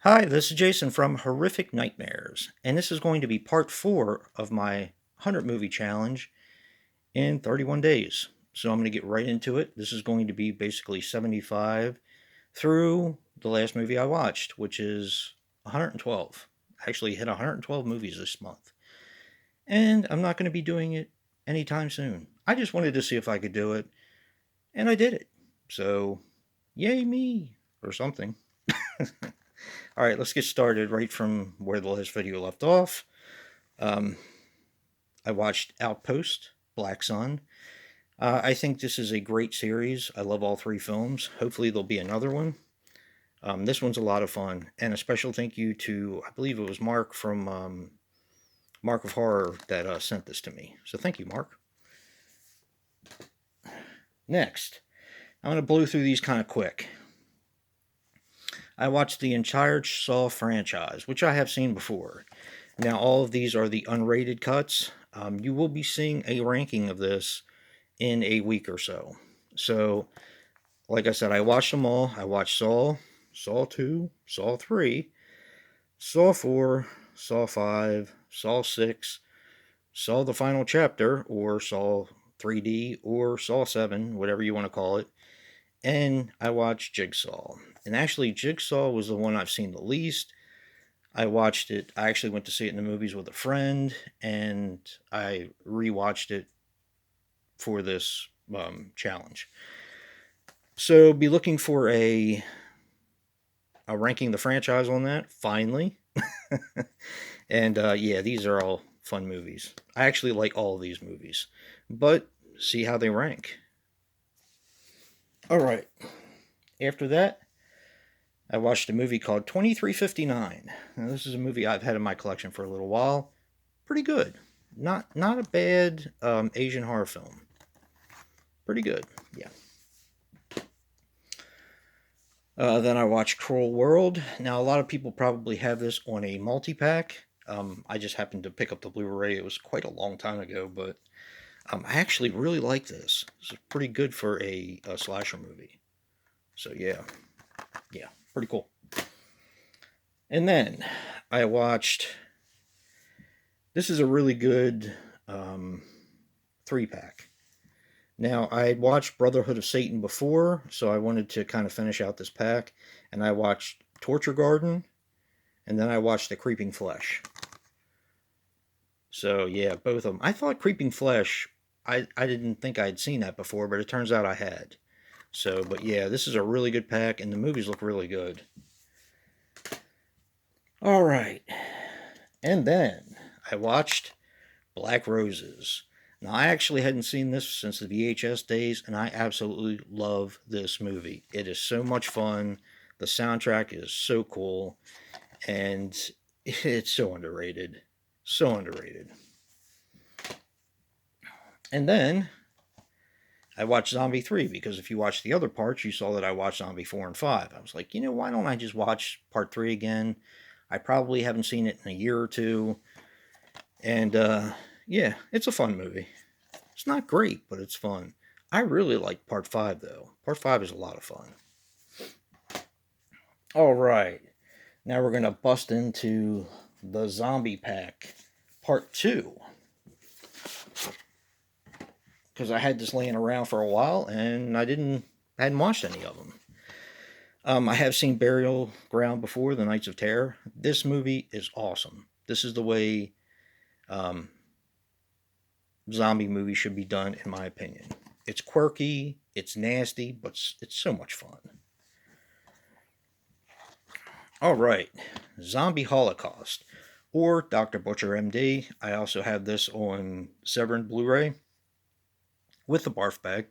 Hi, this is Jason from Horrific Nightmares, and this is going to be part 4 of my 100 movie challenge in 31 days. So I'm going to get right into it. This is going to be basically 75 through the last movie I watched, which is 112. I actually hit 112 movies this month, and I'm not going to be doing it anytime soon. I just wanted to see if I could do it, and I did it. So, yay me, or something. All right, let's get started right from where the last video left off. Um, I watched Outpost, Black Sun. I think this is a great series. I love all three films. Hopefully, there'll be another one. This one's a lot of fun, and a special thank you to, I believe it was Mark from Mark of Horror that sent this to me. So thank you, Mark. Next, I'm going to blow through these kind of quick. I watched the entire Saw franchise, which I have seen before. Now, all of these are the unrated cuts. You will be seeing a ranking of this in a week or so. So, like I said, I watched them all. I watched Saw, Saw 2, Saw 3, Saw 4, Saw 5, Saw 6, Saw the Final Chapter, or Saw 3D, or Saw 7, whatever you want to call it. And I watched Jigsaw. And actually, Jigsaw was the one I've seen the least. I watched it. I actually went to see it in the movies with a friend, and I rewatched it for this challenge. So, be looking for a ranking the franchise on that finally. And yeah, these are all fun movies. I actually like all of these movies, but see how they rank. All right. After that, I watched a movie called 2359. Now, this is a movie I've had in my collection for a little while. Pretty good. Not a bad Asian horror film. Pretty good. Yeah. Then I watched Cruel World. Now, a lot of people probably have this on a multi-pack. I just happened to pick up the Blu-ray. It was quite a long time ago, but I actually really like this. This is pretty good for a slasher movie. So yeah, pretty cool. And then I watched. This is a really good three-pack. Now, I had watched Brotherhood of Satan before, so I wanted to kind of finish out this pack. And I watched Torture Garden, and then I watched The Creeping Flesh. So, yeah, both of them. I thought Creeping Flesh, I didn't think I'd seen that before, but it turns out I had. So, but yeah, this is a really good pack, and the movies look really good. All right. And then I watched Black Roses. Now, I actually hadn't seen this since the VHS days, and I absolutely love this movie. It is so much fun. The soundtrack is so cool, and it's so underrated. So underrated. And then I watched Zombie 3 because if you watched the other parts, you saw that I watched Zombie 4 and 5. I was like, why don't I just watch part 3 again? I probably haven't seen it in a year or two. And yeah, it's a fun movie. It's not great, but it's fun. I really like part 5, though. Part 5 is a lot of fun. All right. Now we're going to bust into the Zombie Pack Part 2. Because I had this laying around for a while, and I hadn't watched any of them. I have seen Burial Ground before, The Nights of Terror. This movie is awesome. This is the way zombie movies should be done, in my opinion. It's quirky, it's nasty, but it's so much fun. All right, Zombie Holocaust, or Dr. Butcher MD. I also have this on Severin Blu-ray with the barf bag.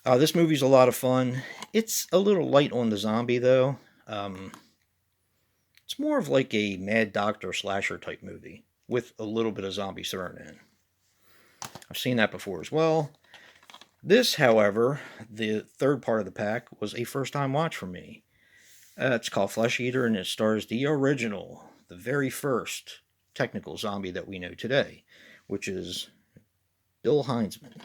This movie's a lot of fun. It's a little light on the zombie, though. It's more of like a Mad Doctor slasher type movie with a little bit of zombie thrown in. I've seen that before as well. This, however, the third part of the pack, was a first-time watch for me. It's called Flesh Eater, and it stars the original, the very first technical zombie that we know today, which is Bill Heinzman.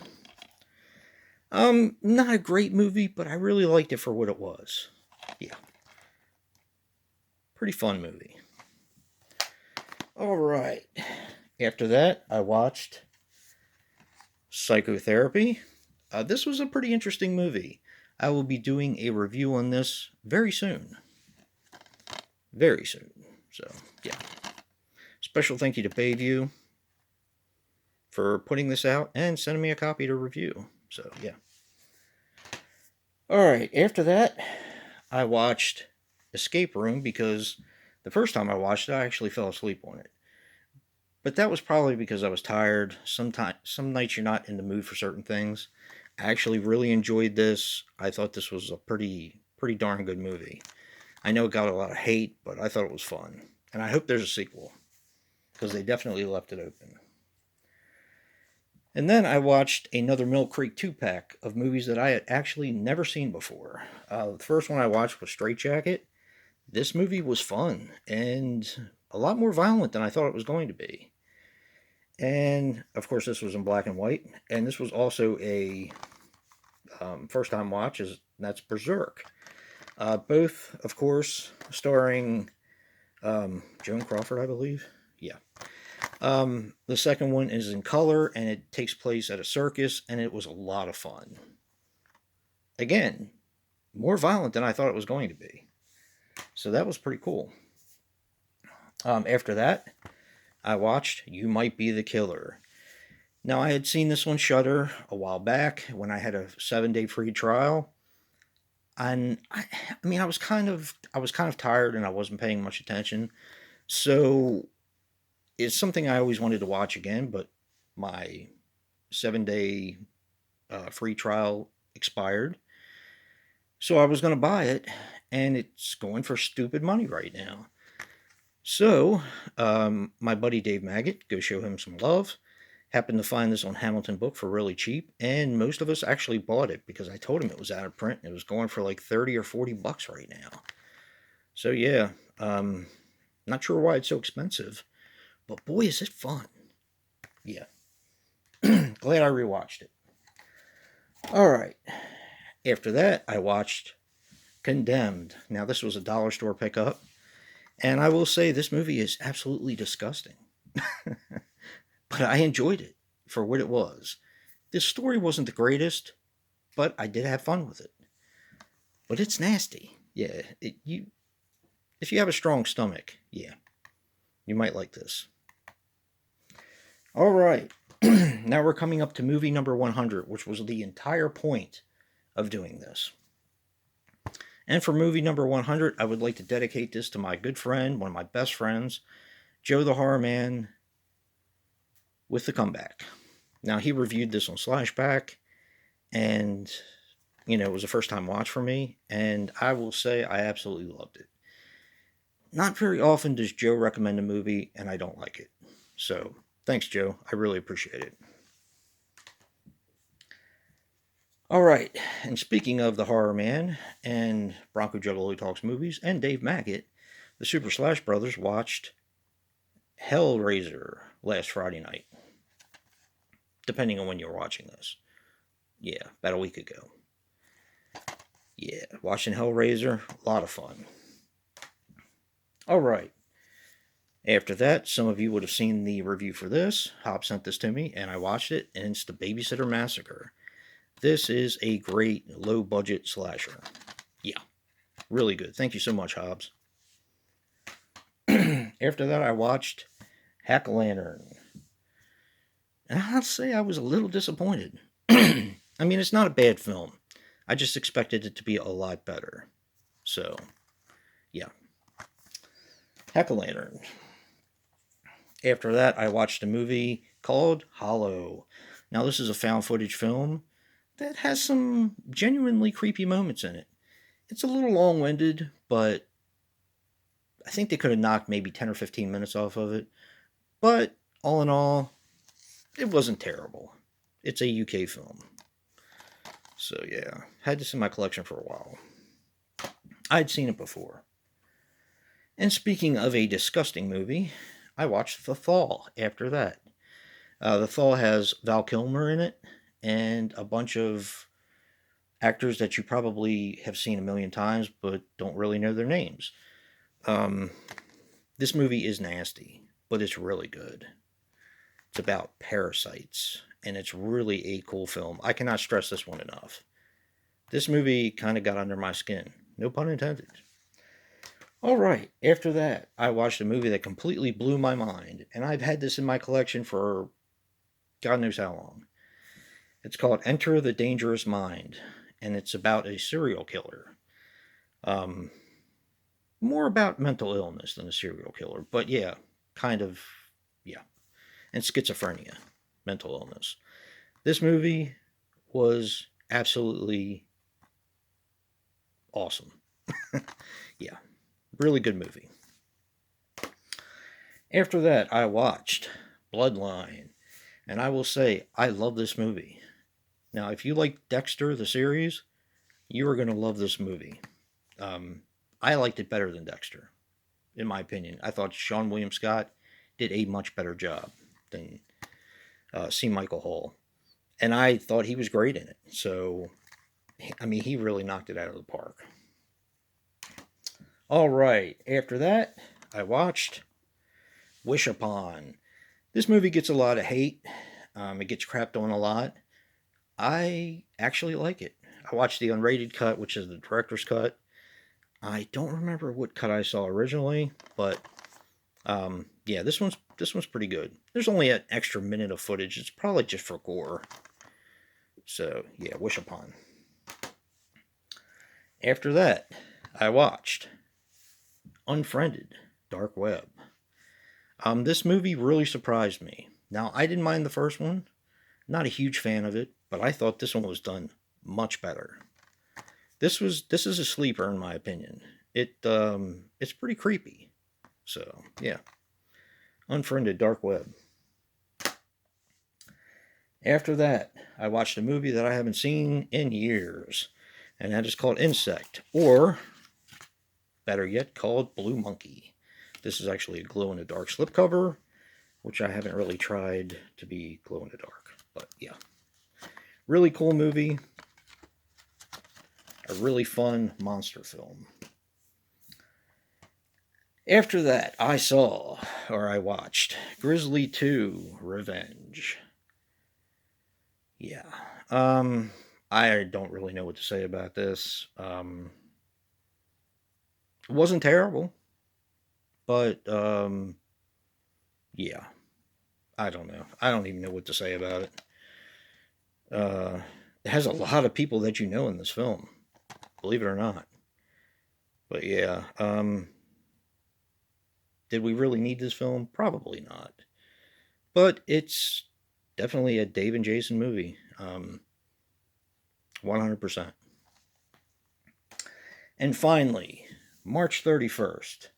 Not a great movie, but I really liked it for what it was. Yeah. Pretty fun movie. Alright. After that, I watched Psychotherapy. This was a pretty interesting movie. I will be doing a review on this very soon. Very soon. So, yeah. Special thank you to Bayview for putting this out and sending me a copy to review. So, yeah. Alright, after that, I watched Escape Room because the first time I watched it, I actually fell asleep on it. But that was probably because I was tired. Some nights you're not in the mood for certain things. I actually really enjoyed this. I thought this was a pretty darn good movie. I know it got a lot of hate, but I thought it was fun. And I hope there's a sequel, because they definitely left it open. And then I watched another Mill Creek 2-pack of movies that I had actually never seen before. The first one I watched was Straight Jacket. This movie was fun and a lot more violent than I thought it was going to be. And, of course, this was in black and white. And this was also a first-time watch, that's Berserk. Both, of course, starring Joan Crawford, I believe. Yeah. The second one is in color, and it takes place at a circus, and it was a lot of fun. Again, more violent than I thought it was going to be. So that was pretty cool. After that, I watched You Might Be the Killer. Now, I had seen this on Shudder a while back when I had a 7-day free trial. And I was kind of tired and I wasn't paying much attention. So it's something I always wanted to watch again, but my 7-day free trial expired. So I was going to buy it, and it's going for stupid money right now. So my buddy Dave Maggot, go show him some love, happened to find this on Hamilton Book for really cheap, and most of us actually bought it because I told him it was out of print. It was going for like 30 or 40 bucks right now. So yeah, not sure why it's so expensive, but boy is it fun. Yeah. Glad I rewatched it. Alright. After that, I watched Condemned. Now, this was a dollar store pickup, and I will say this movie is absolutely disgusting. But I enjoyed it for what it was. The story wasn't the greatest, but I did have fun with it. But it's nasty. Yeah, if you have a strong stomach, yeah, you might like this. All right, now we're coming up to movie number 100, which was the entire point of doing this. And for movie number 100, I would like to dedicate this to my good friend, one of my best friends, Joe the Horror Man, with The Comeback. Now, he reviewed this on Slashback, and, it was a first-time watch for me, and I will say I absolutely loved it. Not very often does Joe recommend a movie, and I don't like it. So, thanks, Joe. I really appreciate it. All right, and speaking of the Horror Man and Bronco Juggalo Talks Movies and Dave Maggot, the Super Slash Brothers watched Hellraiser last Friday night. Depending on when you're watching this. Yeah, about a week ago. Yeah, watching Hellraiser, a lot of fun. Alright. After that, some of you would have seen the review for this. Hobbs sent this to me, and I watched it, and it's The Babysitter Massacre. This is a great low-budget slasher. Yeah, really good. Thank you so much, Hobbs. After that, I watched Hack-O-Lantern. And I'll say I was a little disappointed. It's not a bad film. I just expected it to be a lot better. So, yeah. Hack-O-Lantern. After that, I watched a movie called Hollow. Now, this is a found footage film that has some genuinely creepy moments in it. It's a little long-winded, but I think they could have knocked maybe 10 or 15 minutes off of it. But, all in all, it wasn't terrible. It's a UK film. So yeah, had this in my collection for a while. I'd seen it before. And speaking of a disgusting movie, I watched The Thaw after that. The Thaw has Val Kilmer in it, and a bunch of actors that you probably have seen a million times, but don't really know their names. This movie is nasty, but it's really good. It's about parasites, and it's really a cool film. I cannot stress this one enough. This movie kind of got under my skin. No pun intended. All right, after that, I watched a movie that completely blew my mind, and I've had this in my collection for God knows how long. It's called Enter the Dangerous Mind, and it's about a serial killer. Um, More about mental illness than a serial killer, but yeah, kind of, yeah. And schizophrenia, mental illness. This movie was absolutely awesome. Yeah, really good movie. After that, I watched Bloodline, and I will say I love this movie. Now, if you like Dexter, the series, you are going to love this movie. Um, I liked it better than Dexter, in my opinion. I thought Sean William Scott did a much better job than C. Michael Hall. And I thought he was great in it. So, I mean, he really knocked it out of the park. All right. After that, I watched Wish Upon. This movie gets a lot of hate. It gets crapped on a lot. I actually like it. I watched the unrated cut, which is the director's cut. I don't remember what cut I saw originally, but yeah, this one's pretty good. There's only an extra minute of footage. It's probably just for gore. So yeah, Wish Upon. After that, I watched Unfriended, Dark Web. This movie really surprised me. Now, I didn't mind the first one. Not a huge fan of it, but I thought this one was done much better. This is a sleeper in my opinion. It's pretty creepy. So yeah, Unfriended, Dark Web. After that, I watched a movie that I haven't seen in years, and that is called Insect, or better yet, called Blue Monkey. This is actually a glow-in-the-dark slipcover, which I haven't really tried to be glow-in-the-dark. But yeah, really cool movie. A really fun monster film. After that, I watched Grizzly 2 Revenge. Yeah. I don't really know what to say about this. It wasn't terrible, but yeah. I don't know. I don't even know what to say about it. It has a lot of people that you know in this film, believe it or not. But yeah, did we really need this film? Probably not. But it's definitely a Dave and Jason movie. 100%. And finally, March 31st,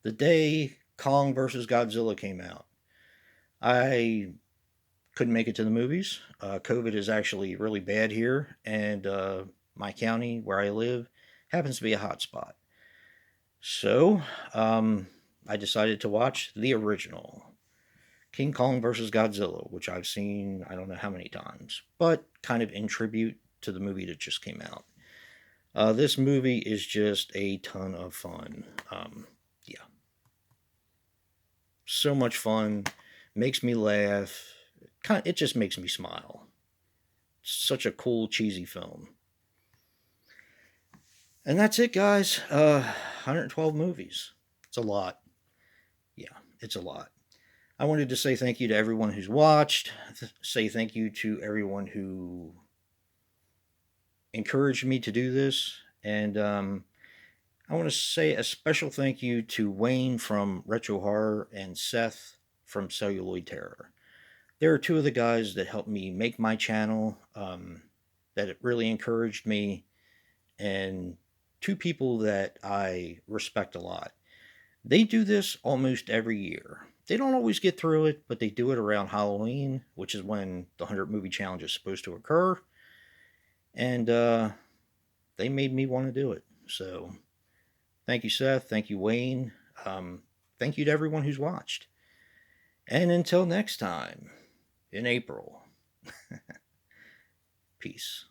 the day Kong vs. Godzilla came out. I couldn't make it to the movies. COVID is actually really bad here, and my county where I live happens to be a hotspot. So I decided to watch the original King Kong vs. Godzilla, which I've seen I don't know how many times, but kind of in tribute to the movie that just came out. This movie is just a ton of fun. Yeah, so much fun, makes me laugh. It just makes me smile. Such a cool, cheesy film. And that's it, guys. 112 movies. It's a lot. Yeah, it's a lot. I wanted to say thank you to everyone who's watched. Say thank you to everyone who encouraged me to do this. And I want to say a special thank you to Wayne from Retro Horror and Seth from Celluloid Terror. There are two of the guys that helped me make my channel, that really encouraged me, and two people that I respect a lot. They do this almost every year. They don't always get through it, but they do it around Halloween, which is when the 100 movie challenge is supposed to occur. And they made me want to do it. So thank you, Seth. Thank you, Wayne. Thank you to everyone who's watched. And until next time, in April, peace.